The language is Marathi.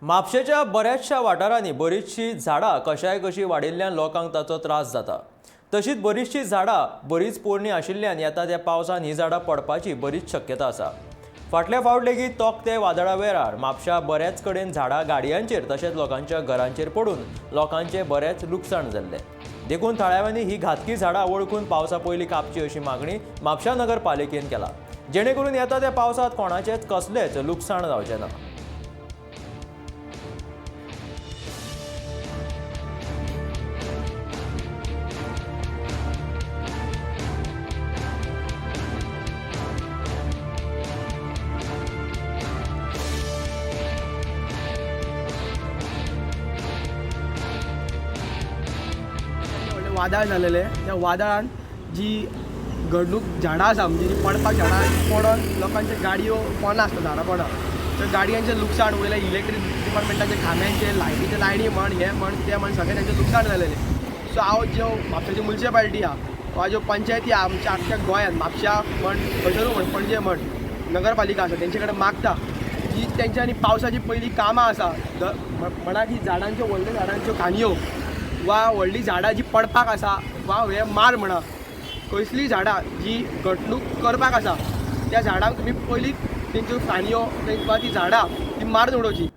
म्हापशेच्या बऱ्याचशा वाठारांनी बरीचशी झाडां कशाय कशी वाडिल्ल्यान लोकांक ताचो त्रास जाता। तशीच बरीचशी झाडां बरीच पोरणी आशिल्ल्यान येता त्या पावसान ही झाडां पडपाची बरीच शक्यता आसा। फाटल्या फावट लेगीत तोकते वादळा वेळार म्हापशा बऱ्याच कडेन झाडां गाडयांचेर तशेंच लोकांच्या घरांचेर पडून लोकांचे बरेच लुकसाण जाल्ले। देखून थळाव्यांनी ही घातकी झाडां वळखून पावसा पयलीं कापची अशी मागणी म्हापशा नगरपालिकेन केला, जेणे करून येता त्या पावसात कोणाचेच कसलेच लुकसाण जावचें ना। वादळ झालेले त्या वादळान जी घडणूक झाडां आसा म्हणजे जी पडपाक झाडां पडोन लोकांचे गाडयो पोना आसता झाडां पडोन तर गाडयांचें लुकसाण वयल्या इलेक्ट्रीक डिपार्टमेंटाचे खांब्यांचे लायटीचे लायनी म्हण हे म्हण ते म्हण सगळें तेंचें लुकसाण जालेलें। सो हांव ज्यो म्हापशाची म्युनिसिपालिटी आहा वा ज्यो पंचायती आहा आमच्या आख्ख्या गोंयांत म्हापशा म्हण खंयसरूय म्हण पणजे म्हण नगरपालिका आसा तेंचे कडेन मागता जी तेंच्यांनी पावसाची पयलीं कामां आसा म्हणा की झाडांच्यो व्हडल्या झाडांच्यो कांयो वा व्हडलीं झाडां जी पडपाक आसा वा हे मार म्हणा खंयसलीं झाडां जी घटणूक करपाक आसा त्या झाडांक तुमी पयलीं तेंच्यो कांयो वा ती झाडां ती मारून उडोवची।